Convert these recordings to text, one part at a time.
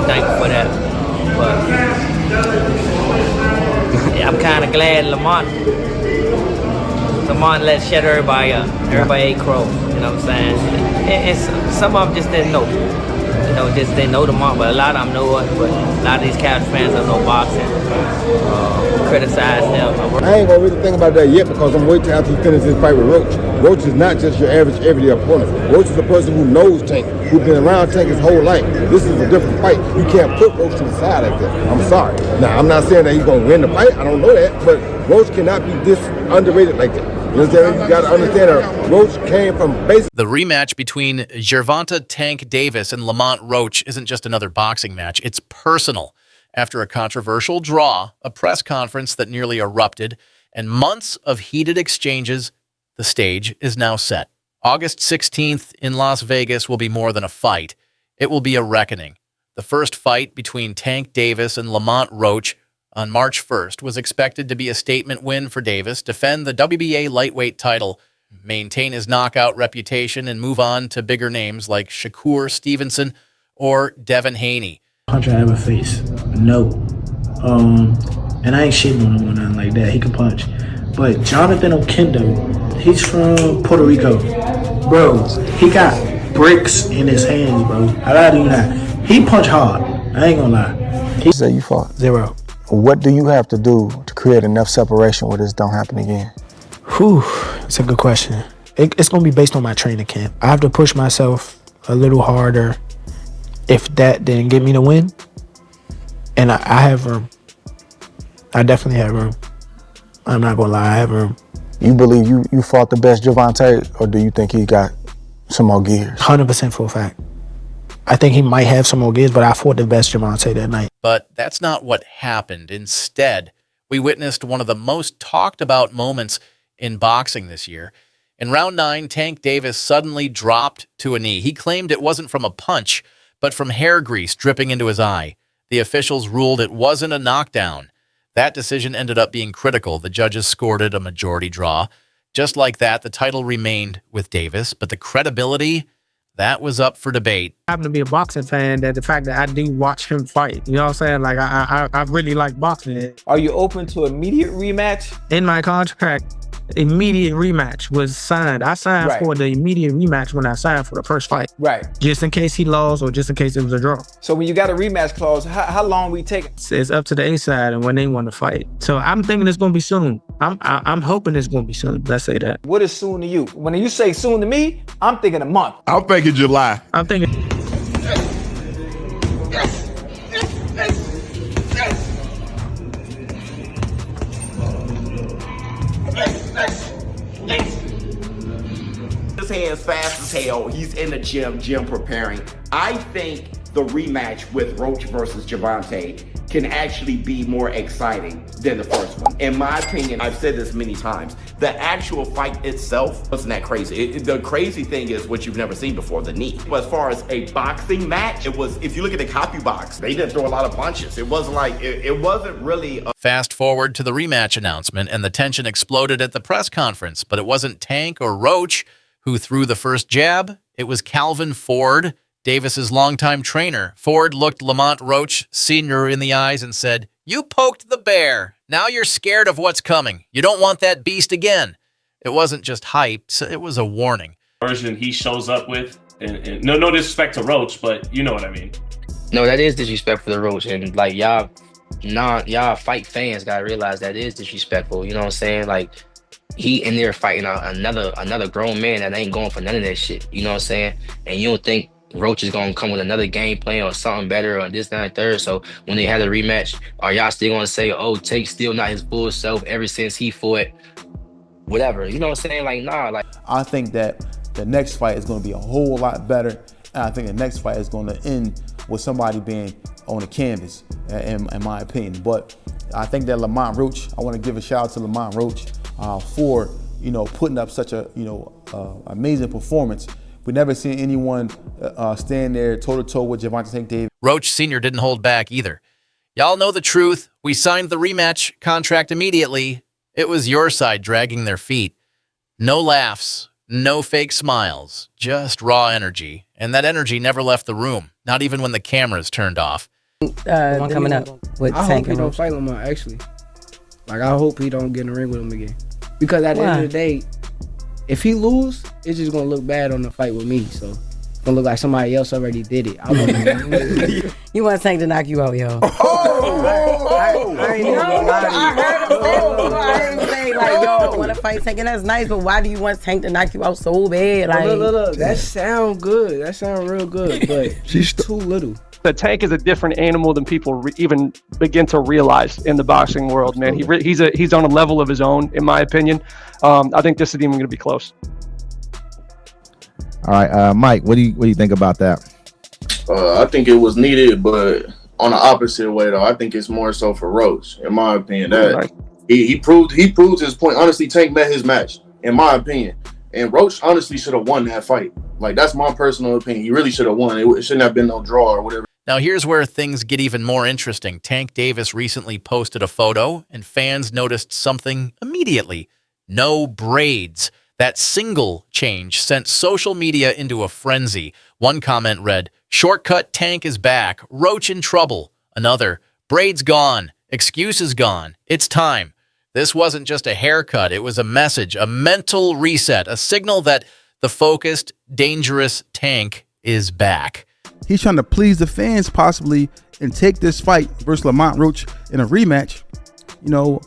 thankful for that. But yeah, I'm kind of glad Lamont let shut everybody up. Everybody ate crow. You know what I'm saying? And some of them just didn't know. You know, just didn't know Lamont, but a lot of them know it. But a lot of these Cavs fans don't know boxing. Criticize him. I ain't gonna really think about that yet because I'm waiting after he finishes his fight with Roach. Roach is not just your average everyday opponent. Roach is a person who knows Tank, who's been around Tank his whole life. This is a different fight. You can't put Roach to the side like that. I'm sorry. Now, I'm not saying that he's gonna win the fight. I don't know that, but Roach cannot be this underrated like that. You understand? You gotta understand that Roach came from basic. The rematch between Gervonta Tank Davis and Lamont Roach isn't just another boxing match. It's personal. After a controversial draw, a press conference that nearly erupted, and months of heated exchanges, the stage is now set. August 16th in Las Vegas will be more than a fight. It will be a reckoning. The first fight between Tank Davis and Lamont Roach on March 1st was expected to be a statement win for Davis, defend the WBA lightweight title, maintain his knockout reputation, and move on to bigger names like Shakur Stevenson or Devin Haney. Punch I ever face? No. And I ain't shitting on him or nothing like that. He can punch. But Jonathan Okendo, he's from Puerto Rico. Bro, he got bricks in his hands, bro. I lie to you not. He punch hard. I ain't gonna lie. He said you fought 0. What do you have to do to create enough separation where this don't happen again? Whew, it's a good question. It's going to be based on my training camp. I have to push myself a little harder. If that didn't get me the win, and I have room. I definitely have room. I'm not going to lie, I have room. You believe you fought the best Gervonta, or do you think he got some more gears? 100% for a fact. I think he might have some more gears, but I fought the best Gervonta that night. But that's not what happened. Instead, we witnessed one of the most talked about moments in boxing this year. In round 9, Tank Davis suddenly dropped to a knee. He claimed it wasn't from a punch, but from hair grease dripping into his eye. The officials ruled it wasn't a knockdown. That decision ended up being critical. The judges scored it a majority draw. Just like that, the title remained with Davis, but the credibility, that was up for debate. I happen to be a boxing fan, that the fact that I do watch him fight, you know what I'm saying? Like, I really like boxing. Are you open to immediate rematch? In my contract, immediate rematch was signed. I signed for the immediate rematch when I signed for the first fight. Right. Just in case he lost or just in case it was a draw. So when you got a rematch clause, how long we take? It's up to the A side and when they want to fight. So I'm thinking it's going to be soon. I'm hoping it's going to be soon. Let's say that. What is soon to you? When you say soon to me, I'm thinking a month. I'm thinking July. I'm thinking... His hands fast as hell. He's in the gym preparing. I think the rematch with Roach versus Gervonta can actually be more exciting than the first one. In my opinion, I've said this many times, the actual fight itself wasn't that crazy. The crazy thing is what you've never seen before, the knee. But as far as a boxing match, it was, if you look at the copy box, they didn't throw a lot of punches. It wasn't like, it wasn't really Fast forward to the rematch announcement, and the tension exploded at the press conference. But it wasn't Tank or Roach who threw the first jab. It was Calvin Ford, Davis's longtime trainer. Ford looked Lamont Roach Sr. in the eyes and said, "You poked the bear. Now you're scared of what's coming. You don't want that beast again." It wasn't just hype, it was a warning. Version he shows up with, and no disrespect to Roach, but you know what I mean. No, that is disrespectful to Roach, and like y'all fight fans gotta realize that is disrespectful. You know what I'm saying? Like, he in there fighting another grown man that ain't going for none of that shit. You know what I'm saying? And you don't think Roach is gonna come with another game plan or something better or this, that, and third. So when they had a rematch, are y'all still gonna say, oh, Take's still not his full self ever since he fought whatever? You know what I'm saying? Like, nah, like. I think that the next fight is gonna be a whole lot better. And I think the next fight is gonna end with somebody being on the canvas, in my opinion. But I think that Lamont Roach, I wanna give a shout out to Lamont Roach for, putting up such a, amazing performance. We never seen anyone stand there toe-to-toe with Gervonta Tank Davis. Roach Sr. didn't hold back either. Y'all know the truth. We signed the rematch contract immediately. It was your side dragging their feet. No laughs, no fake smiles, just raw energy. And that energy never left the room, not even when the cameras turned off. The one coming up with I Tank hope he and don't Roach. fight Lamont, actually. Like, I hope he don't get in the ring with him again. Because at the end of the day, if he lose, it's just going to look bad on the fight with me. So, it's going to look like somebody else already did it. I want You want Tank to knock you out, yo. I ain't even gonna lie to you. I heard him say it before. I didn't say, like, yo, I want to fight Tank, and that's nice, but why do you want Tank to knock you out so bad? Like, Look. That sound good. That sound real good, but she's too little. The Tank is a different animal than people even begin to realize in the boxing world, man. He's on a level of his own, in my opinion. I think this isn't even going to be close. All right, Mike, what do you think about that? I think it was needed, but on the opposite way though. I think it's more so for Roach, in my opinion. That he proved his point. Honestly, Tank met his match, in my opinion. And Roach honestly should have won that fight. Like, that's my personal opinion. He really should have won. It shouldn't have been no draw or whatever. Now, here's where things get even more interesting. Tank Davis recently posted a photo, and fans noticed something immediately. No braids. That single change sent social media into a frenzy. One comment read, "Shortcut Tank is back. Roach in trouble." Another, "Braids gone. Excuses gone. It's time." This wasn't just a haircut. It was a message, a mental reset, a signal that the focused, dangerous Tank is back. He's trying to please the fans possibly and take this fight versus Lamont Roach in a rematch. You know,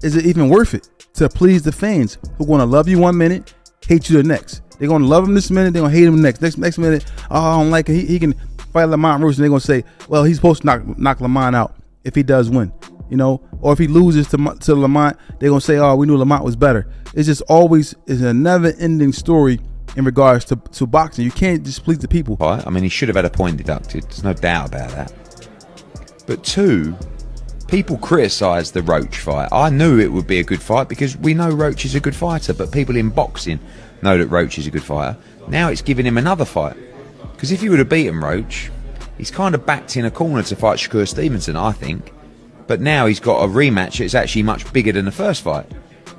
is it even worth it to please the fans who are going to love you 1 minute, hate you the next? They're going to love him this minute, they're going to hate him next minute. Oh, I don't like it. He can fight Lamont Roach, and they're going to say, well, he's supposed to knock Lamont out if he does win. You know, or if he loses to Lamont, they're going to say, oh, we knew Lamont was better. It's just always is a never-ending story in regards to boxing. You can't just please the people. Right? I mean, he should have had a point deducted. There's no doubt about that. But two, people criticised the Roach fight. I knew it would be a good fight because we know Roach is a good fighter, but people in boxing know that Roach is a good fighter. Now it's giving him another fight. Because if he would have beaten Roach, he's kind of backed in a corner to fight Shakur Stevenson, I think. But now he's got a rematch that's actually much bigger than the first fight.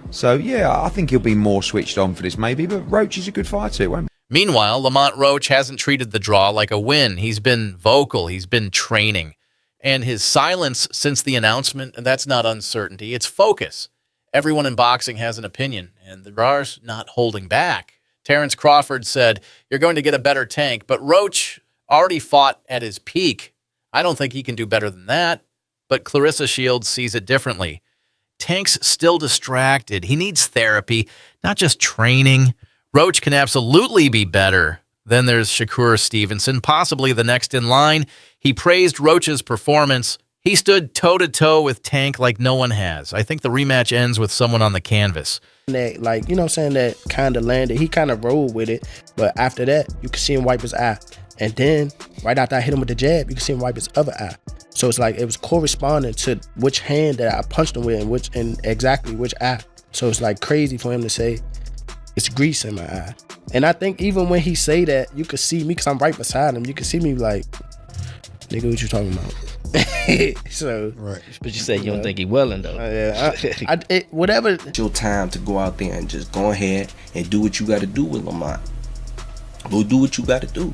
So, yeah, I think he'll be more switched on for this maybe, but Roach is a good fighter, won't he? Meanwhile, Lamont Roach hasn't treated the draw like a win. He's been vocal. He's been training. And his silence since the announcement, that's not uncertainty. It's focus. Everyone in boxing has an opinion, and the Rar's not holding back. Terrence Crawford said, "You're going to get a better Tank," but Roach already fought at his peak. I don't think he can do better than that. But Clarissa Shields sees it differently. Tank's still distracted. He needs therapy, not just training. Roach can absolutely be better. Then there's Shakur Stevenson, possibly the next in line. He praised Roach's performance. He stood toe-to-toe with Tank like no one has. I think the rematch ends with someone on the canvas. That, like, you know what I'm saying, that kind of landed. He kind of rolled with it. But after that, you could see him wipe his eye. And then, right after I hit him with the jab, you could see him wipe his other eye. So it's like it was corresponding to which hand that I punched him with and exactly which eye. So it's like crazy for him to say it's grease in my eye. And I think even when he say that, you could see me because I'm right beside him. You can see me like, nigga, what you talking about? So, right. But you said you don't think he willing though. Yeah, whatever. It's your time to go out there and just go ahead and do what you got to do with Lamont. Go do what you got to do.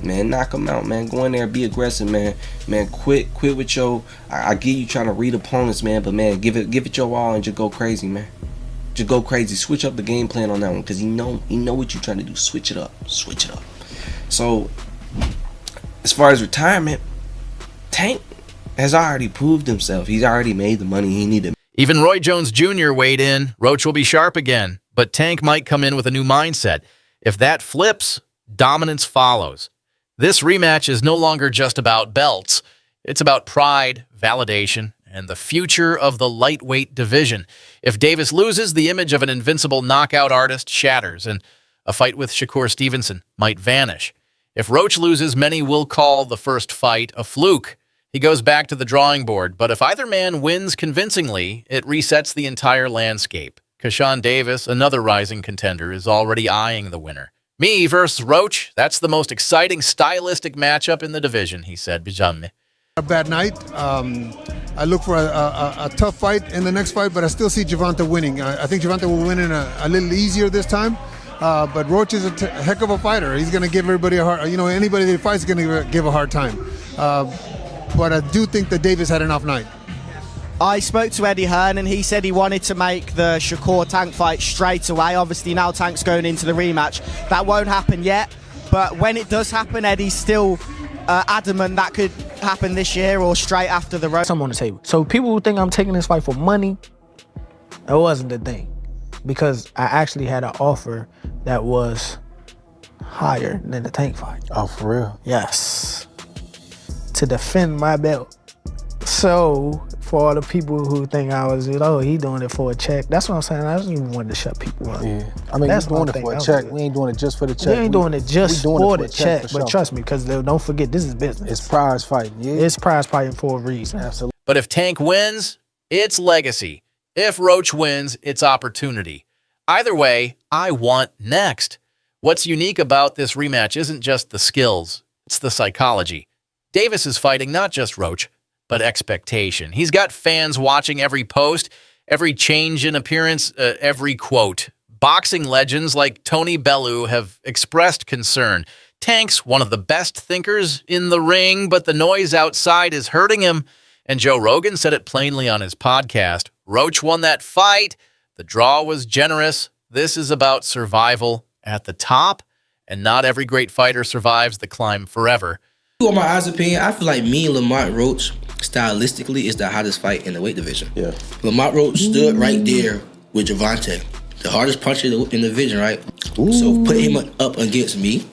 Man, knock him out, man. Go in there and be aggressive, man. Man, quit with your. I get you trying to read opponents, man, but man, give it your all and just go crazy, man. Just go crazy. Switch up the game plan on that one, because he know what you're trying to do. Switch it up. So, as far as retirement, Tank has already proved himself. He's already made the money he needed. Even Roy Jones Jr. weighed in. Roach will be sharp again, but Tank might come in with a new mindset. If that flips, dominance follows. This rematch is no longer just about belts. It's about pride, validation, and the future of the lightweight division. If Davis loses, the image of an invincible knockout artist shatters, and a fight with Shakur Stevenson might vanish. If Roach loses, many will call the first fight a fluke. He goes back to the drawing board, but if either man wins convincingly, it resets the entire landscape. Kashawn Davis, another rising contender, is already eyeing the winner. Me versus Roach, that's the most exciting stylistic matchup in the division, he said. Bijame. A bad night. I look for a tough fight in the next fight, but I still see Gervonta winning. I think Gervonta will win in a little easier this time. But Roach is a heck of a fighter. He's going to give everybody a hard, anybody that fights is going to give a hard time. but I do think that Davis had an off night. I spoke to Eddie Hearn and he said he wanted to make the Shakur Tank fight straight away. Obviously now Tank's going into the rematch. That won't happen yet, but when it does happen, Eddie's still adamant that could happen this year or straight after the road. Something on the table. So people who think I'm taking this fight for money, that wasn't the thing. Because I actually had an offer that was higher than the Tank fight. Oh, for real? Yes. To defend my belt. So, for all the people who think I was, he doing it for a check. That's what I'm saying. I just even wanted to shut people up. Yeah. I mean, That's we're doing my it for thing. a check. We ain't doing it just for the check. We ain't doing it just for the check. for But sure. trust me, because don't forget, this is business. It's prize fighting. Yeah. It's prize fighting for a reason. Absolutely. But if Tank wins, it's legacy. If Roach wins, it's opportunity. Either way, I want next. What's unique about this rematch isn't just the skills, it's the psychology. Davis is fighting not just Roach, but expectation. He's got fans watching every post, every change in appearance, every quote. Boxing legends like Tony Bellew have expressed concern. Tank's one of the best thinkers in the ring, but the noise outside is hurting him. And Joe Rogan said it plainly on his podcast. Roach won that fight. The draw was generous. This is about survival at the top, and not every great fighter survives the climb forever. On my eyes opinion, I feel like me and Lamont Roach, stylistically, is the hottest fight in the weight division. Yeah. Lamont Roach stood right there with Gervonta, the hardest puncher in the division, right? Ooh. So put him up against me,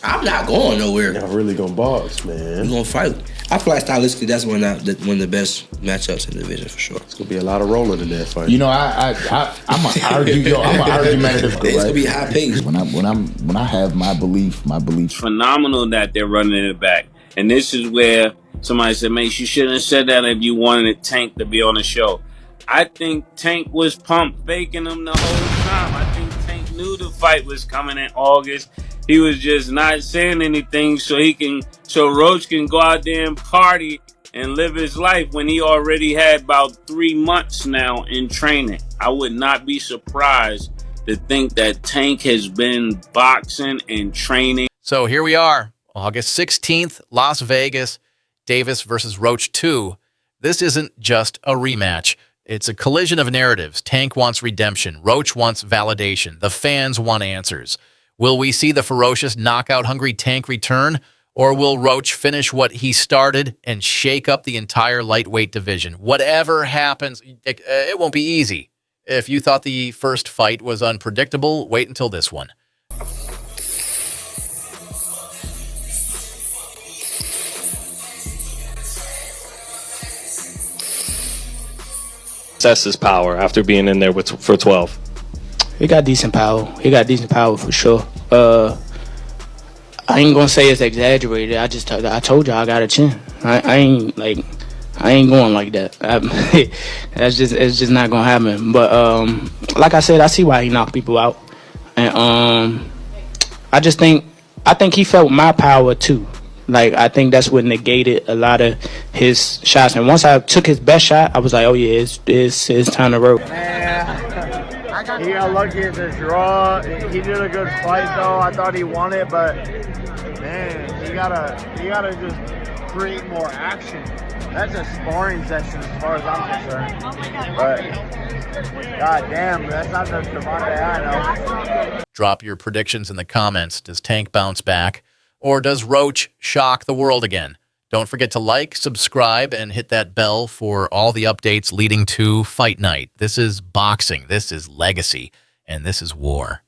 I'm not going nowhere. Y'all really gonna box, man. We're gonna fight. I feel like stylistically, that's one of the best matchups in the division for sure. It's gonna be a lot of rolling in that fight. You know, I'm an argumentative guy. It's gonna be high pace. When I have my belief. Phenomenal that they're running it back, and this is where somebody said, "Man, you shouldn't have said that if you wanted Tank to be on the show." I think Tank was pump faking him the whole time. I think Tank knew the fight was coming in August. He was just not saying anything so Roach can go out there and party and live his life when he already had about 3 months now in training. I would not be surprised to think that Tank has been boxing and training. So here we are, August 16th, Las Vegas, Davis versus Roach 2. This isn't just a rematch. It's a collision of narratives. Tank wants redemption. Roach wants validation. The fans want answers. Will we see the ferocious, knockout-hungry Tank return, or will Roach finish what he started and shake up the entire lightweight division? Whatever happens, it won't be easy. If you thought the first fight was unpredictable, wait until this one. Assess his power after being in there for 12. He got decent power. He got decent power for sure. I ain't gonna say it's exaggerated. I told you I got a chin. I ain't going like that. It's just not gonna happen. But like I said, I see why he knocked people out, and I think he felt my power too. Like, I think that's what negated a lot of his shots. And once I took his best shot, I was like, oh yeah, it's time to roll. He got lucky in the draw. He did a good fight though. I thought he won it, but man, he gotta just create more action. That's a sparring session as far as I'm concerned. But god damn, that's not the Gervonta I know. Drop your predictions in the comments. Does Tank bounce back? Or does Roach shock the world again? Don't forget to like, subscribe, and hit that bell for all the updates leading to Fight Night. This is boxing, this is legacy, and this is war.